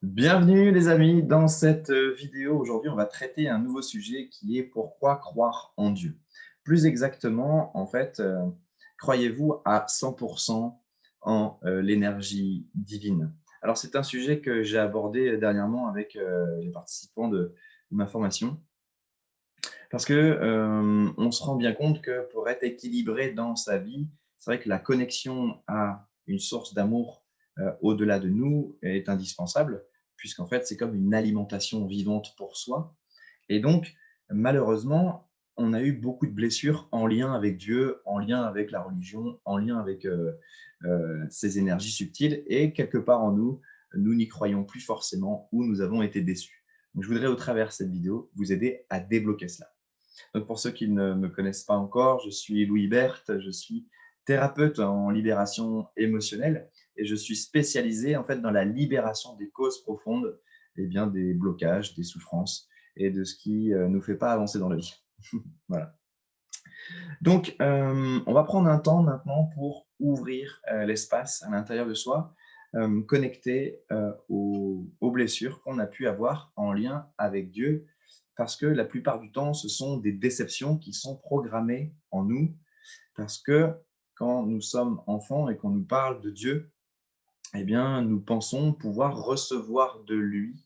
Bienvenue les amis, dans cette vidéo, aujourd'hui on va traiter un nouveau sujet qui est pourquoi croire en Dieu. Plus exactement, en fait, croyez-vous à 100% en l'énergie divine? Alors c'est un sujet que j'ai abordé dernièrement avec les participants de ma formation, parce que on se rend bien compte que pour être équilibré dans sa vie, c'est vrai que la connexion à une source d'amour au-delà de nous est indispensable, puisqu'en fait, c'est comme une alimentation vivante pour soi. Et donc, malheureusement, on a eu beaucoup de blessures en lien avec Dieu, en lien avec la religion, en lien avec ces énergies subtiles. Et quelque part en nous, nous n'y croyons plus forcément ou nous avons été déçus. Donc, je voudrais, au travers de cette vidéo, vous aider à débloquer cela. Donc, pour ceux qui ne me connaissent pas encore, je suis Louis Berthe, je suis thérapeute en libération émotionnelle et je suis spécialisé en fait dans la libération des causes profondes, et bien, des blocages, des souffrances et de ce qui ne nous fait pas avancer dans la vie. Voilà. Donc, on va prendre un temps maintenant pour ouvrir l'espace à l'intérieur de soi, connecté aux blessures qu'on a pu avoir en lien avec Dieu, parce que la plupart du temps, ce sont des déceptions qui sont programmées en nous, parce que quand nous sommes enfants et qu'on nous parle de Dieu, eh bien, nous pensons pouvoir recevoir de lui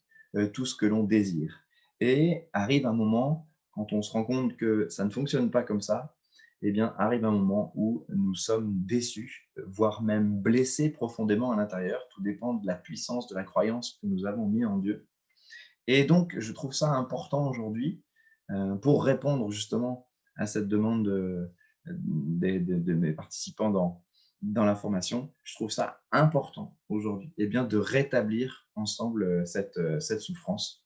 tout ce que l'on désire. Et arrive un moment, quand on se rend compte que ça ne fonctionne pas comme ça, eh bien, arrive un moment où nous sommes déçus, voire même blessés profondément à l'intérieur. Tout dépend de la puissance de la croyance que nous avons mis en Dieu. Et donc, je trouve ça important aujourd'hui, pour répondre justement à cette demande de mes participants dans la formation. Je trouve ça important aujourd'hui, eh bien, de rétablir ensemble cette souffrance,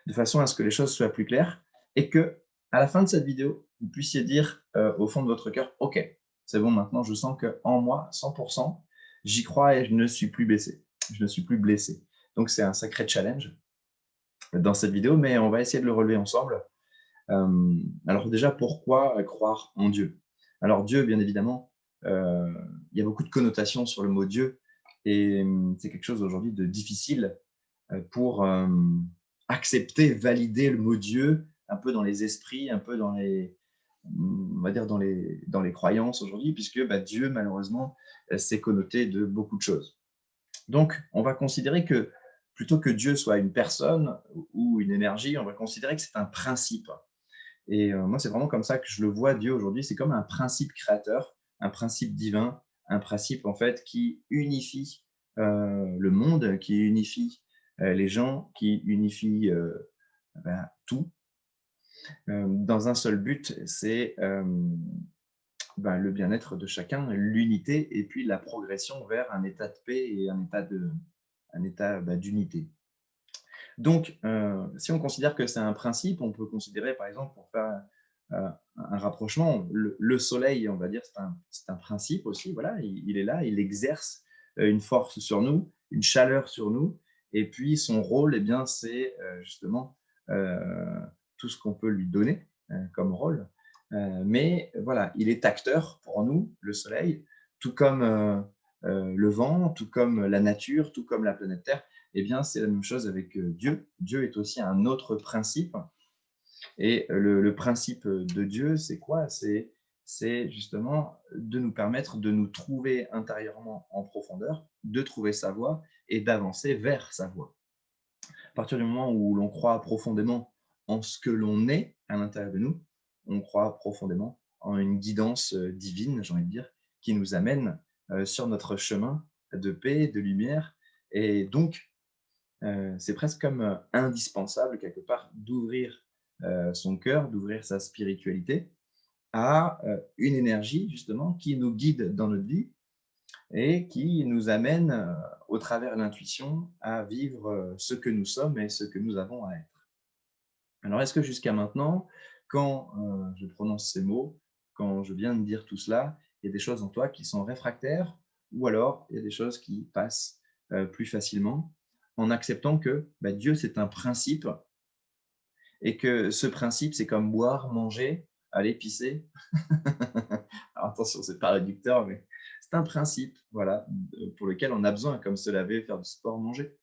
de façon à ce que les choses soient plus claires et que, à la fin de cette vidéo, vous puissiez dire au fond de votre cœur, OK, c'est bon, maintenant je sens qu'en moi, 100%, j'y crois et je ne suis plus blessé. Je ne suis plus blessé. Donc c'est un sacré challenge dans cette vidéo, mais on va essayer de le relever ensemble. Alors déjà, pourquoi croire en Dieu? Alors Dieu, bien évidemment, il y a beaucoup de connotations sur le mot Dieu et c'est quelque chose aujourd'hui de difficile pour accepter, valider le mot Dieu un peu dans les esprits, un peu dans les, on va dire dans les croyances aujourd'hui, puisque Dieu, malheureusement, c'est connoté de beaucoup de choses. Donc, on va considérer que plutôt que Dieu soit une personne ou une énergie, on va considérer que c'est un principe. Et moi, c'est vraiment comme ça que je le vois, Dieu, aujourd'hui. C'est comme un principe créateur, un principe divin, un principe, en fait, qui unifie le monde, qui unifie les gens, qui unifie tout dans un seul but, c'est le bien-être de chacun, l'unité et puis la progression vers un état de paix et un état d'unité. Donc, si on considère que c'est un principe, on peut considérer, par exemple, pour faire un rapprochement, le soleil, on va dire, c'est un principe aussi. Voilà, il est là, il exerce une force sur nous, une chaleur sur nous. Et puis, son rôle, eh bien, c'est justement tout ce qu'on peut lui donner comme rôle. Mais voilà, il est acteur pour nous, le soleil, tout comme le vent, tout comme la nature, tout comme la planète Terre. Eh bien, c'est la même chose avec Dieu. Dieu est aussi un autre principe. Et le principe de Dieu, c'est quoi? C'est justement de nous permettre de nous trouver intérieurement en profondeur, de trouver sa voie et d'avancer vers sa voie. À partir du moment où l'on croit profondément en ce que l'on est à l'intérieur de nous, on croit profondément en une guidance divine, j'ai envie de dire, qui nous amène sur notre chemin de paix, de lumière. Et donc, c'est presque comme indispensable quelque part d'ouvrir son cœur, d'ouvrir sa spiritualité à une énergie justement qui nous guide dans notre vie et qui nous amène au travers de l'intuition à vivre ce que nous sommes et ce que nous avons à être. Alors est-ce que jusqu'à maintenant, quand je prononce ces mots, quand je viens de dire tout cela, il y a des choses en toi qui sont réfractaires ou alors il y a des choses qui passent plus facilement en acceptant que Dieu, c'est un principe et que ce principe, c'est comme boire, manger, aller pisser. Alors attention, c'est pas réducteur, mais c'est un principe, voilà, pour lequel on a besoin, comme se laver, faire du sport, manger.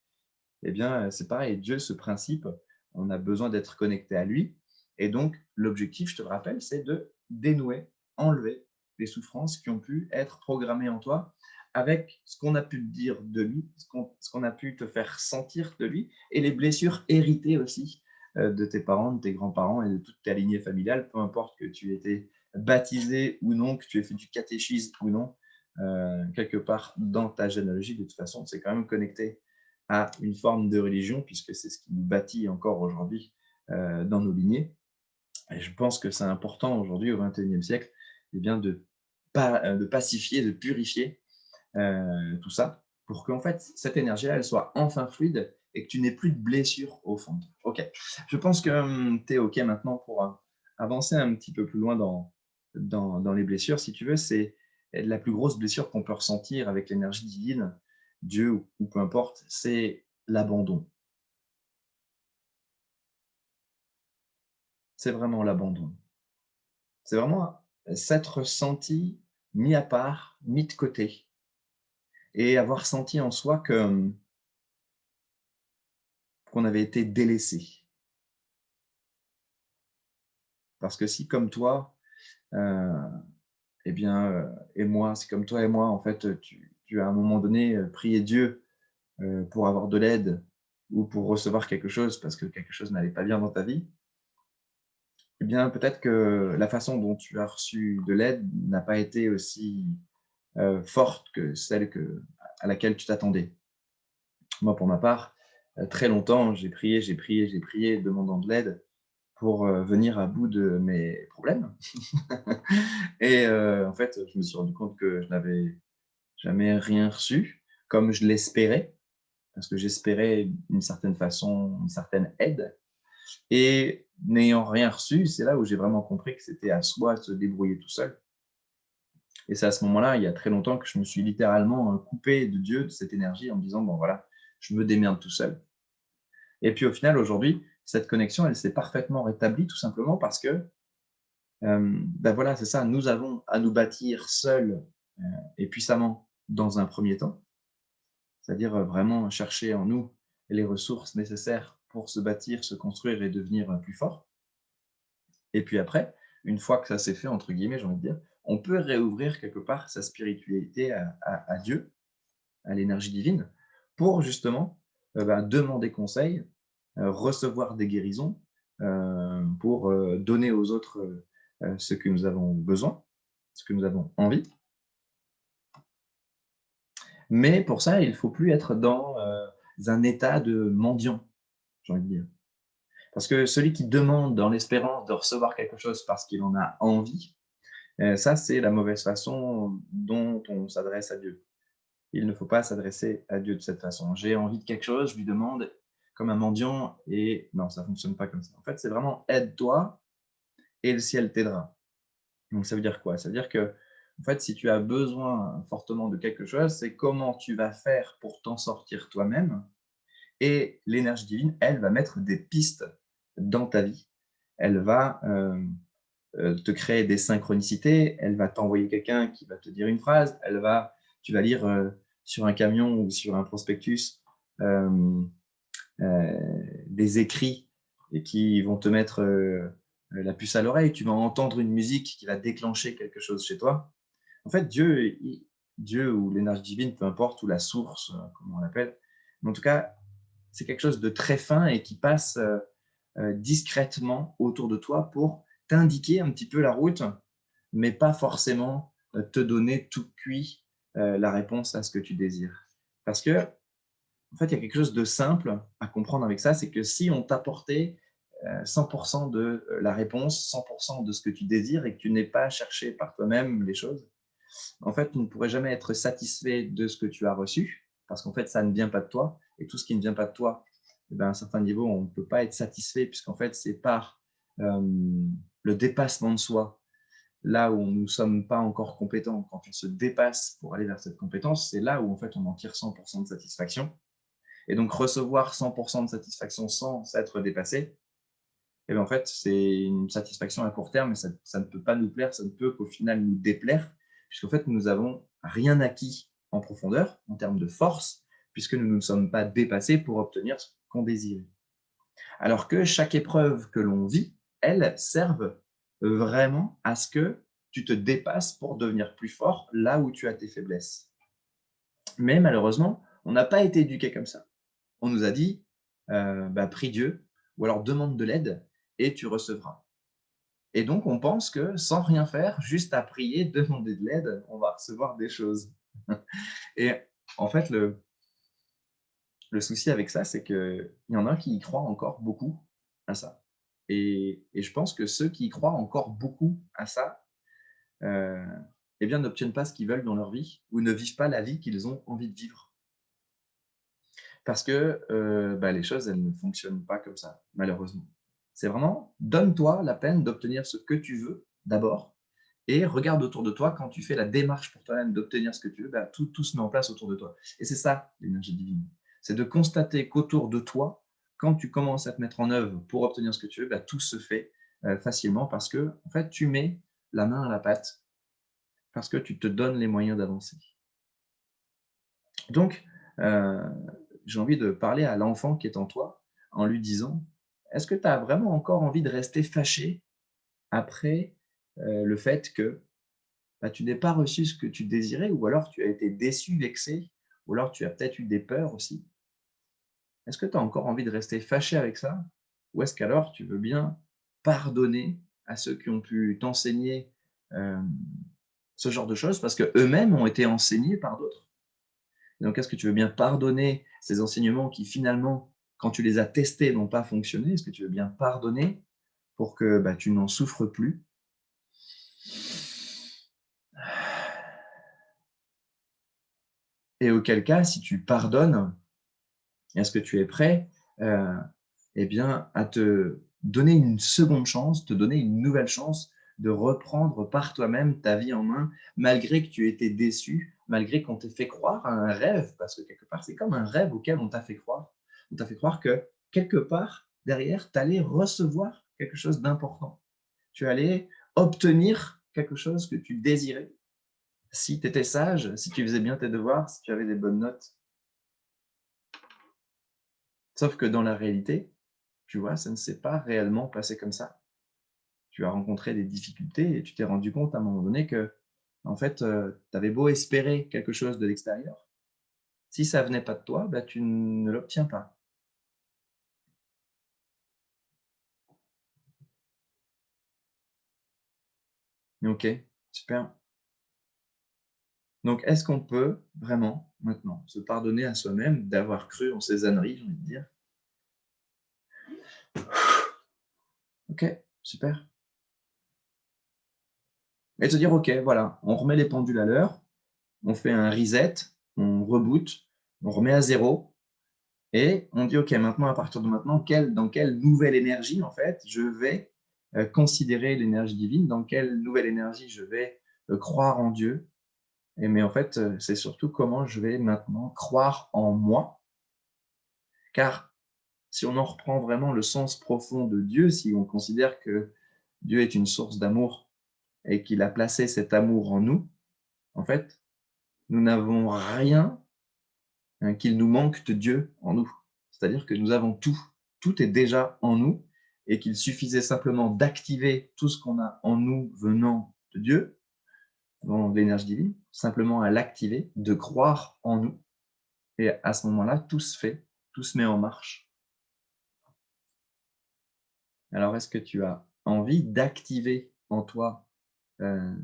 Eh bien, c'est pareil, Dieu, ce principe, on a besoin d'être connecté à lui et donc l'objectif, je te le rappelle, c'est de dénouer, enlever les souffrances qui ont pu être programmées en toi avec ce qu'on a pu te dire de lui, ce qu'on a pu te faire sentir de lui et les blessures héritées aussi, de tes parents, de tes grands-parents et de toute ta lignée familiale, peu importe que tu aies été baptisé ou non, que tu aies fait du catéchisme ou non, quelque part dans ta généalogie, de toute façon, c'est quand même connecté à une forme de religion, puisque c'est ce qui nous bâtit encore aujourd'hui dans nos lignées. Et je pense que c'est important aujourd'hui, au XXIe siècle, eh bien de pacifier, de purifier tout ça, pour qu'en fait, cette énergie-là, elle soit enfin fluide et que tu n'aies plus de blessures au fond. Ok, je pense que tu es OK maintenant pour avancer un petit peu plus loin dans les blessures. Si tu veux, c'est la plus grosse blessure qu'on peut ressentir avec l'énergie divine, Dieu ou peu importe, c'est l'abandon. C'est vraiment l'abandon. C'est vraiment s'être senti mis à part, mis de côté et avoir senti en soi que qu'on avait été délaissé. Parce que si comme toi, heu, eh bien, et moi, si comme toi et moi, en fait, tu à un moment donné, prié Dieu, pour avoir de l'aide ou pour recevoir quelque chose parce que quelque chose n'allait pas bien dans ta vie, eh bien, peut-être que la façon dont tu as reçu de l'aide n'a pas été aussi, forte que celle à laquelle tu t'attendais. Moi, pour ma part, très longtemps, j'ai prié, j'ai prié, j'ai prié, demandant de l'aide pour, venir à bout de mes problèmes et en fait, je me suis rendu compte que je n'avais jamais rien reçu comme je l'espérais, parce que j'espérais d'une certaine façon, une certaine aide et n'ayant rien reçu, c'est là où j'ai vraiment compris que c'était à soi de se débrouiller tout seul et c'est à ce moment-là, il y a très longtemps, que je me suis littéralement, coupé de Dieu, de cette énergie en me disant: «Bon voilà, je me démerde tout seul». Et puis au final, aujourd'hui, cette connexion, elle s'est parfaitement rétablie tout simplement parce que, bah, voilà, c'est ça, nous avons à nous bâtir seuls, et puissamment dans un premier temps. C'est-à-dire, vraiment chercher en nous les ressources nécessaires pour se bâtir, se construire et devenir, plus fort. Et puis après, une fois que ça s'est fait entre guillemets, j'ai envie de dire, on peut réouvrir quelque part sa spiritualité à Dieu, à l'énergie divine, pour justement, bah, demander conseil, recevoir des guérisons, pour, donner aux autres, ce que nous avons besoin, ce que nous avons envie. Mais pour ça, il faut plus être dans, un état de mendiant, j'ai envie de dire. Parce que celui qui demande dans l'espérance de recevoir quelque chose parce qu'il en a envie, ça, c'est la mauvaise façon dont on s'adresse à Dieu. Il ne faut pas s'adresser à Dieu de cette façon. J'ai envie de quelque chose, je lui demande comme un mendiant et non, ça ne fonctionne pas comme ça. En fait, c'est vraiment aide-toi et le ciel t'aidera. Donc ça veut dire quoi? Ça veut dire que, en fait, si tu as besoin fortement de quelque chose, c'est comment tu vas faire pour t'en sortir toi-même et l'énergie divine, elle va mettre des pistes dans ta vie. Elle va, te créer des synchronicités, elle va t'envoyer quelqu'un qui va te dire une phrase, tu vas lire, sur un camion ou sur un prospectus, hem, des écrits et qui vont te mettre, la puce à l'oreille. Tu vas entendre une musique qui va déclencher quelque chose chez toi. En fait, Dieu ou l'énergie divine, peu importe, ou la source, comme on l'appelle, mais en tout cas, c'est quelque chose de très fin et qui passe, discrètement autour de toi pour t'indiquer un petit peu la route, mais pas forcément, te donner tout cuit, la réponse à ce que tu désires. Parce que en fait, il y a quelque chose de simple à comprendre avec ça, c'est que si on t'apportait, 100 de, la réponse, 100 de ce que tu désires et que tu n'aies pas cherché par toi-même les choses, en fait, tu ne pourrais jamais être satisfait de ce que tu as reçu, parce qu'en fait, ça ne vient pas de toi et tout ce qui ne vient pas de toi, eh ben, à un certain niveau, on ne peut pas être satisfait puisqu'en fait, c'est par, le dépassement de soi, là où nous ne sommes pas encore compétents. Quand on se dépasse pour aller vers cette compétence, c'est là où en fait, on en tire 100 de satisfaction et donc recevoir 100 de satisfaction sans s'être dépassé, et bien, en fait, c'est une satisfaction à court terme et ça ne peut pas nous plaire, ça ne peut qu'au final nous déplaire, puisqu'en fait, nous avons rien acquis en profondeur, en termes de force, puisque nous ne nous sommes pas dépassés pour obtenir ce qu'on désirait. Alors que chaque épreuve que l'on vit, elles servent vraiment à ce que tu te dépasses pour devenir plus fort là où tu as tes faiblesses. Mais malheureusement, on n'a pas été éduqué comme ça. On nous a dit, bah, prie Dieu ou alors demande de l'aide et tu recevras. Et donc on pense que sans rien faire, juste à prier, demander de l'aide, on va recevoir des choses. Et en fait, le souci avec ça, c'est qu'il y en a qui y croient encore beaucoup à ça. Et je pense que ceux qui y croient encore beaucoup à ça, heu, eh bien, n'obtiennent pas ce qu'ils veulent dans leur vie ou ne vivent pas la vie qu'ils ont envie de vivre. Parce que, bah, les choses, elles ne fonctionnent pas comme ça, malheureusement. C'est vraiment, donne-toi la peine d'obtenir ce que tu veux, d'abord, et regarde autour de toi quand tu fais la démarche pour toi-même d'obtenir ce que tu veux, bah, tout se met en place autour de toi. Et c'est ça, l'énergie divine. C'est de constater qu'autour de toi, quand tu commences à te mettre en œuvre pour obtenir ce que tu veux, bah, tout se fait, facilement parce que, en fait, tu mets la main à la pâte, parce que tu te donnes les moyens d'avancer. Donc, heu, j'ai envie de parler à l'enfant qui est en toi en lui disant: «Est-ce que tu as vraiment encore envie de rester fâché après, le fait que, bah, tu n'aies pas reçu ce que tu désirais ou alors tu as été déçu, vexé ou alors tu as peut-être eu des peurs aussi?» Est-ce que tu as encore envie de rester fâché avec ça? Ou est-ce qu'alors tu veux bien pardonner à ceux qui ont pu t'enseigner, hem, ce genre de choses parce qu'eux-mêmes ont été enseignés par d'autres? Donc, est-ce que tu veux bien pardonner ces enseignements qui finalement, quand tu les as testés, n'ont pas fonctionné? Est-ce que tu veux bien pardonner pour que, bah, tu n'en souffres plus? Et auquel cas, si tu pardonnes, est-ce que tu es prêt, heu, eh bien, à te donner une seconde chance, te donner une nouvelle chance de reprendre par toi-même ta vie en main, malgré que tu aies été déçu, malgré qu'on t'ait fait croire à un rêve, parce que quelque part, c'est comme un rêve auquel on t'a fait croire. On t'a fait croire que quelque part, derrière, tu allais recevoir quelque chose d'important. Tu allais obtenir quelque chose que tu désirais. Si tu étais sage, si tu faisais bien tes devoirs, si tu avais des bonnes notes. Sauf que dans la réalité, tu vois, ça ne s'est pas réellement passé comme ça. Tu as rencontré des difficultés et tu t'es rendu compte à un moment donné que, en fait, tu avais beau espérer quelque chose de l'extérieur, si ça venait pas de toi, bah, tu ne l'obtiens pas. OK, super. Donc est-ce qu'on peut vraiment, maintenant, se pardonner à soi-même d'avoir cru en ces âneries, j'ai envie de dire? OK, super. Et te dire: «OK, voilà, on remet les pendules à l'heure, on fait un reset, on reboot, on remet à zéro. Et on dit: «OK, maintenant, à partir de maintenant, dans quelle nouvelle énergie, en fait, je vais, considérer l'énergie divine? Dans quelle nouvelle énergie je vais, croire en Dieu?» Et mais en fait, c'est surtout comment je vais maintenant croire en moi. Car si on en reprend vraiment le sens profond de Dieu, si on considère que Dieu est une source d'amour et qu'il a placé cet amour en nous, en fait, nous n'avons rien, qu'il nous manque de Dieu en nous. C'est-à-dire que nous avons tout. Tout est déjà en nous et qu'il suffisait simplement d'activer tout ce qu'on a en nous venant de Dieu, dans l'énergie divine, simplement à l'activer, de croire en nous. Et à ce moment-là, tout se fait, tout se met en marche. Alors, est-ce que tu as envie d'activer en toi euh,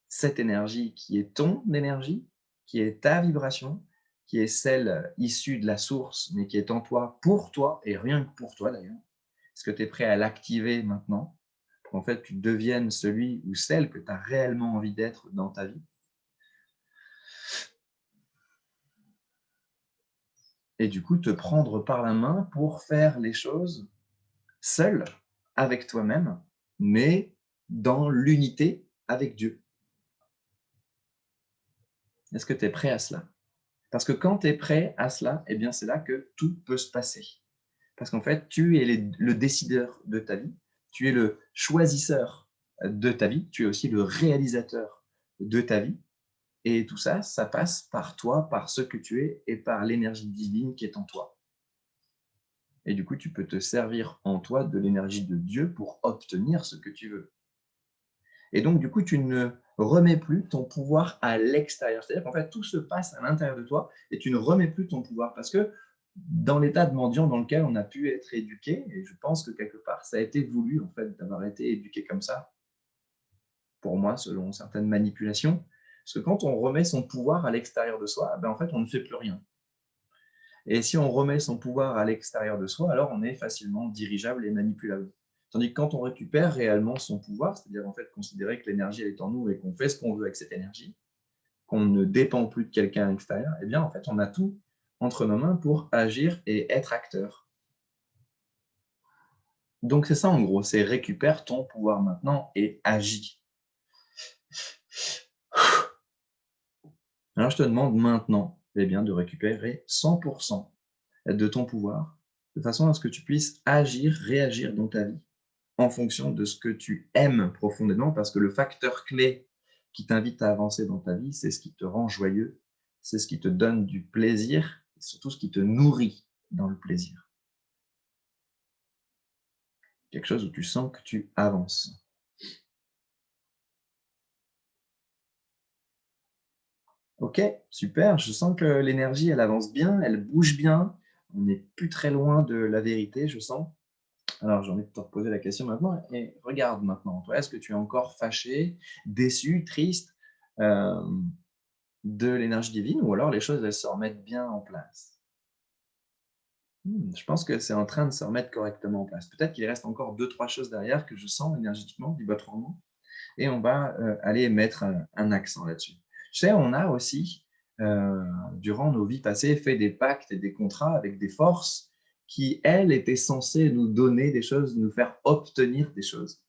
cette énergie qui est ton énergie, qui est ta vibration, qui est celle issue de la source, mais qui est en toi et rien que pour toi d'ailleurs? Est-ce que tu es prêt à l'activer maintenant pour qu'en fait tu deviennes celui ou celle que tu as réellement envie d'être dans ta vie? Et du coup, te prendre par la main pour faire les choses seul, avec toi-même, mais dans l'unité avec Dieu. Est-ce que tu es prêt à cela? Parce que quand tu es prêt à cela, eh bien, c'est là que tout peut se passer. Parce qu'en fait, tu es le décideur de ta vie, tu es le choisisseur de ta vie, tu es aussi le réalisateur de ta vie. Et tout ça, ça passe par toi, par ce que tu es et par l'énergie divine qui est en toi. Et du coup, tu peux te servir en toi de l'énergie de Dieu pour obtenir ce que tu veux. Et donc, du coup, tu ne remets plus ton pouvoir à l'extérieur. C'est-à-dire qu'en fait, tout se passe à l'intérieur de toi et tu ne remets plus ton pouvoir. Parce que dans l'état de mendiant dans lequel on a pu être éduqué, et je pense que quelque part, ça a été voulu, en fait, d'avoir été éduqué comme ça, pour moi, selon certaines manipulations. Parce que quand on remet son pouvoir à l'extérieur de soi, ben, en fait, on ne fait plus rien. Et si on remet son pouvoir à l'extérieur de soi, alors on est facilement dirigeable et manipulable. Tandis que quand on récupère réellement son pouvoir, c'est-à-dire en fait considérer que l'énergie elle est en nous et qu'on fait ce qu'on veut avec cette énergie, qu'on ne dépend plus de quelqu'un à l'extérieur, eh bien en fait on a tout entre nos mains pour agir et être acteur. Donc c'est ça en gros, c'est récupère ton pouvoir maintenant et agis. Alors je te demande maintenant eh bien, de récupérer 100% de ton pouvoir, de façon à ce que tu puisses agir, réagir dans ta vie en fonction de ce que tu aimes profondément, parce que le facteur clé qui t'invite à avancer dans ta vie, c'est ce qui te rend joyeux, c'est ce qui te donne du plaisir, et surtout ce qui te nourrit dans le plaisir. Quelque chose où tu sens que tu avances. Ok, super, je sens que l'énergie, elle avance bien, elle bouge bien, on n'est plus très loin de la vérité, je sens. Alors, j'ai envie de te reposer la question maintenant. Et regarde maintenant, toi, est-ce que tu es encore fâché, déçu, triste de l'énergie divine ou alors les choses, elles se remettent bien en place? Je pense que c'est en train de se remettre correctement en place. Peut-être qu'il reste encore deux, trois choses derrière que je sens énergétiquement, vibratoirement, et on va aller mettre un accent là-dessus. Tu sais, on a aussi, durant nos vies passées, fait des pactes et des contrats avec des forces qui, elles, étaient censées nous donner des choses, nous faire obtenir des choses.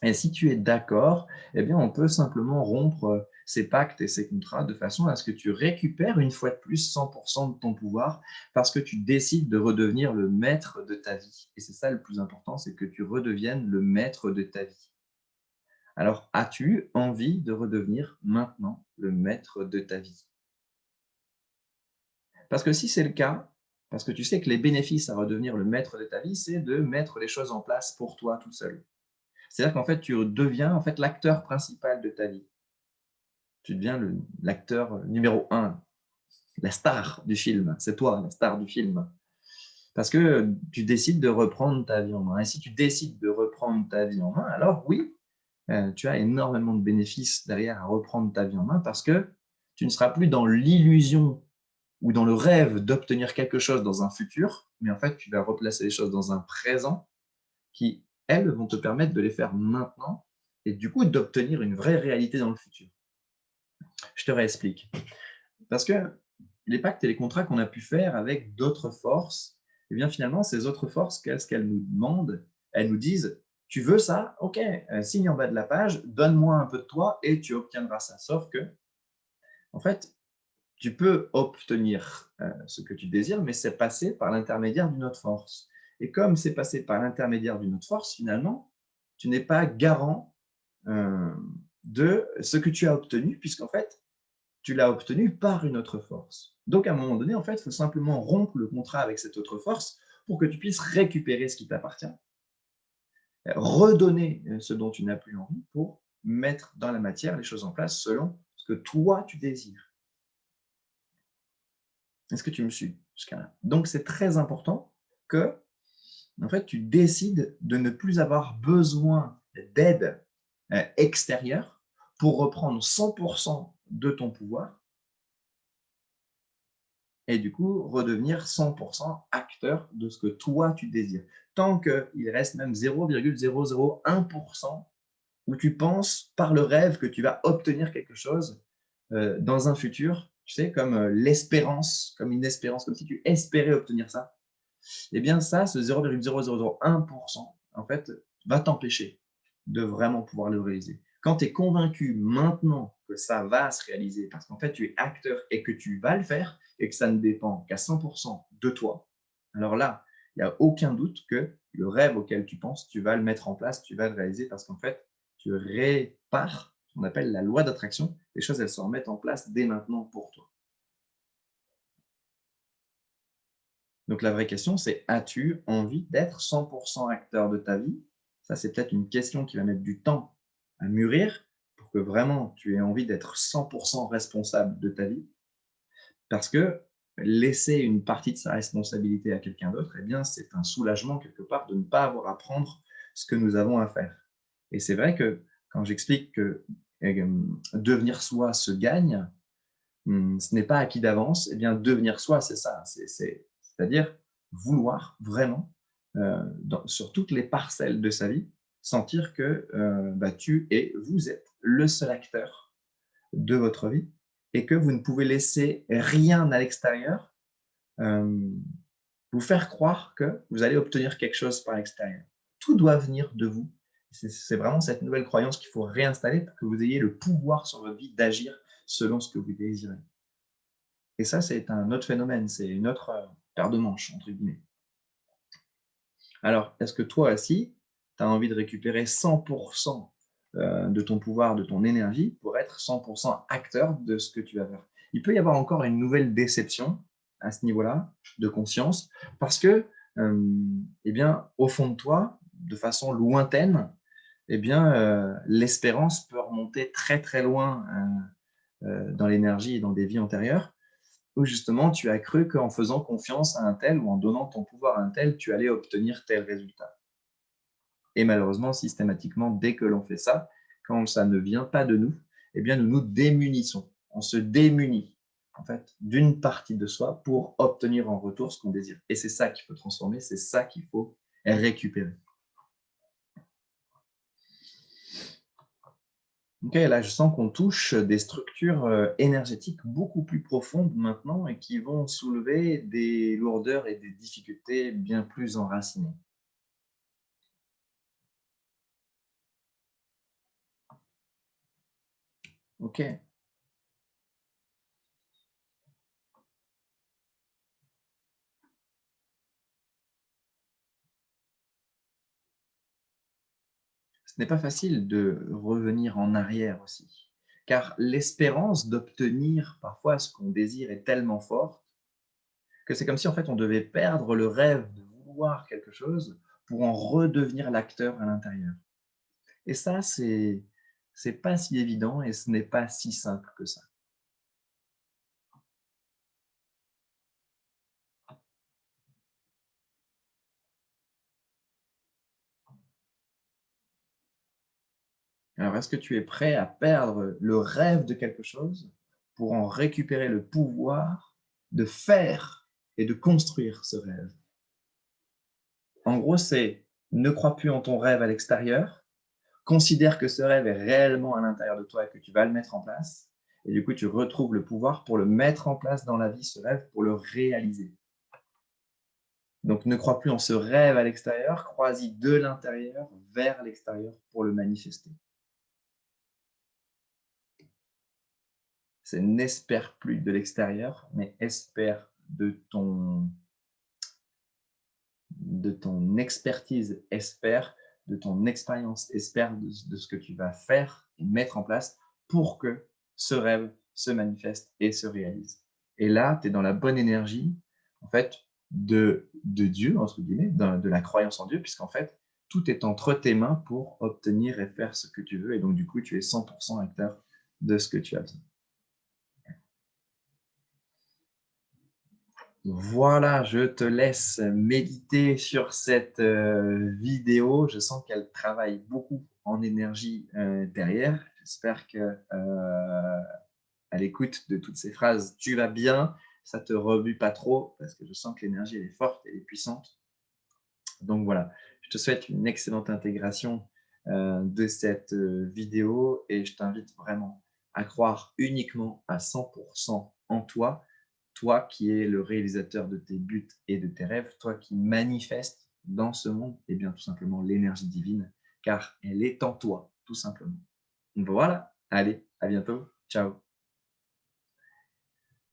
Et si tu es d'accord, eh bien, on peut simplement rompre ces pactes et ces contrats de façon à ce que tu récupères une fois de plus 100% de ton pouvoir parce que tu décides de redevenir le maître de ta vie. Et c'est ça le plus important, c'est que tu redeviennes le maître de ta vie. Alors, as-tu envie de redevenir maintenant le maître de ta vie? Parce que si c'est le cas, parce que tu sais que les bénéfices à redevenir le maître de ta vie, c'est de mettre les choses en place pour toi tout seul. C'est-à-dire qu'en fait, tu deviens en fait l'acteur principal de ta vie. Tu deviens l'acteur numéro un, la star du film. C'est toi, la star du film. Parce que tu décides de reprendre ta vie en main. Et si tu décides de reprendre ta vie en main, alors oui, tu as énormément de bénéfices derrière à reprendre ta vie en main parce que tu ne seras plus dans l'illusion ou dans le rêve d'obtenir quelque chose dans un futur, mais en fait, tu vas replacer les choses dans un présent qui, elles, vont te permettre de les faire maintenant et du coup d'obtenir une vraie réalité dans le futur. Je te réexplique. Parce que les pactes et les contrats qu'on a pu faire avec d'autres forces, eh bien finalement, ces autres forces, qu'est-ce qu'elles nous demandent? Elles nous disent: «Tu veux ça? OK, signe en bas de la page, donne-moi un peu de toi et tu obtiendras ça». Sauf que, en fait, tu peux obtenir, ce que tu désires, mais c'est passé par l'intermédiaire d'une autre force. Et comme c'est passé par l'intermédiaire d'une autre force, finalement, tu n'es pas garant, de ce que tu as obtenu puisqu'en fait, tu l'as obtenu par une autre force. Donc, à un moment donné, en fait, il faut simplement rompre le contrat avec cette autre force pour que tu puisses récupérer ce qui t'appartient, redonner ce dont tu n'as plus envie pour mettre dans la matière les choses en place selon ce que toi tu désires. Est-ce que tu me suis jusqu'à là? Donc, c'est très important que, en fait, tu décides de ne plus avoir besoin d'aide extérieure pour reprendre 100% de ton pouvoir et du coup redevenir 100% acteur de ce que toi tu désires. Tant qu'il reste même 0,001% où tu penses par le rêve que tu vas obtenir quelque chose dans un futur, tu sais, comme l'espérance, comme une espérance, comme si tu espérais obtenir ça, eh bien ça, ce 0,0001%, en fait, va t'empêcher de vraiment pouvoir le réaliser. Quand tu es convaincu maintenant que ça va se réaliser, parce qu'en fait, tu es acteur et que tu vas le faire, et que ça ne dépend qu'à 100% de toi, alors là, il n'y a aucun doute que le rêve auquel tu penses, tu vas le mettre en place, tu vas le réaliser, parce qu'en fait, tu répares, qu'on appelle la loi d'attraction. Les choses, elles se remettent en place dès maintenant pour toi. Donc la vraie question, c'est: as-tu envie d'être 100% acteur de ta vie? Ça, c'est peut-être une question qui va mettre du temps à mûrir pour que vraiment tu aies envie d'être 100% responsable de ta vie. Parce que laisser une partie de sa responsabilité à quelqu'un d'autre, eh bien, c'est un soulagement quelque part de ne pas avoir à prendre ce que nous avons à faire. Et c'est vrai que quand j'explique que devenir soi se gagne, ce n'est pas acquis d'avance. Eh bien, devenir soi, c'est ça. C'est-à-dire vouloir vraiment, sur toutes les parcelles de sa vie, sentir que bah, vous êtes le seul acteur de votre vie et que vous ne pouvez laisser rien à l'extérieur vous faire croire que vous allez obtenir quelque chose par l'extérieur. Tout doit venir de vous. C'est vraiment cette nouvelle croyance qu'il faut réinstaller pour que vous ayez le pouvoir sur votre vie d'agir selon ce que vous désirez. Et ça, c'est un autre phénomène, c'est une autre paire de manches, entre guillemets. Alors, est-ce que toi aussi, tu as envie de récupérer 100% de ton pouvoir, de ton énergie pour être 100% acteur de ce que tu vas faire? Il peut y avoir encore une nouvelle déception à ce niveau-là, de conscience, parce que, eh bien, au fond de toi, de façon lointaine, eh bien, l'espérance peut remonter très, très loin dans l'énergie et dans des vies antérieures, où justement tu as cru qu'en faisant confiance à un tel ou en donnant ton pouvoir à un tel, tu allais obtenir tel résultat. Et malheureusement, systématiquement, dès que l'on fait ça, quand ça ne vient pas de nous, eh bien, nous nous démunissons. On se démunit, en fait, d'une partie de soi pour obtenir en retour ce qu'on désire. Et c'est ça qu'il faut transformer, c'est ça qu'il faut récupérer. Ok, là, je sens qu'on touche des structures énergétiques beaucoup plus profondes maintenant et qui vont soulever des lourdeurs et des difficultés bien plus enracinées. Ok, ce n'est pas facile de revenir en arrière aussi, car l'espérance d'obtenir parfois ce qu'on désire est tellement forte que c'est comme si en fait on devait perdre le rêve de vouloir quelque chose pour en redevenir l'acteur à l'intérieur. Et ça, c'est pas si évident et ce n'est pas si simple que ça. Alors, est-ce que tu es prêt à perdre le rêve de quelque chose pour en récupérer le pouvoir de faire et de construire ce rêve? En gros, c'est: ne crois plus en ton rêve à l'extérieur, considère que ce rêve est réellement à l'intérieur de toi et que tu vas le mettre en place. Et du coup, tu retrouves le pouvoir pour le mettre en place dans la vie, ce rêve, pour le réaliser. Donc, ne crois plus en ce rêve à l'extérieur, crois-y de l'intérieur vers l'extérieur pour le manifester. C'est n'espère plus de l'extérieur, mais espère de ton expertise, espère de ton expérience, espère de ce que tu vas faire et mettre en place pour que ce rêve se manifeste et se réalise. Et là, tu es dans la bonne énergie, en fait, de Dieu, entre guillemets, de la croyance en Dieu, puisqu'en fait, tout est entre tes mains pour obtenir et faire ce que tu veux. Et donc, du coup, tu es 100% acteur de ce que tu as besoin. Voilà, je te laisse méditer sur cette vidéo. Je sens qu'elle travaille beaucoup en énergie derrière. J'espère que à l'écoute de toutes ces phrases, tu vas bien, ça te rebute pas trop parce que je sens que l'énergie elle est forte, elle est puissante. Donc voilà, je te souhaite une excellente intégration de cette vidéo et je t'invite vraiment à croire uniquement à 100% en toi, toi qui es le réalisateur de tes buts et de tes rêves, toi qui manifestes dans ce monde, et bien tout simplement l'énergie divine, car elle est en toi, tout simplement. Voilà, allez, à bientôt, ciao.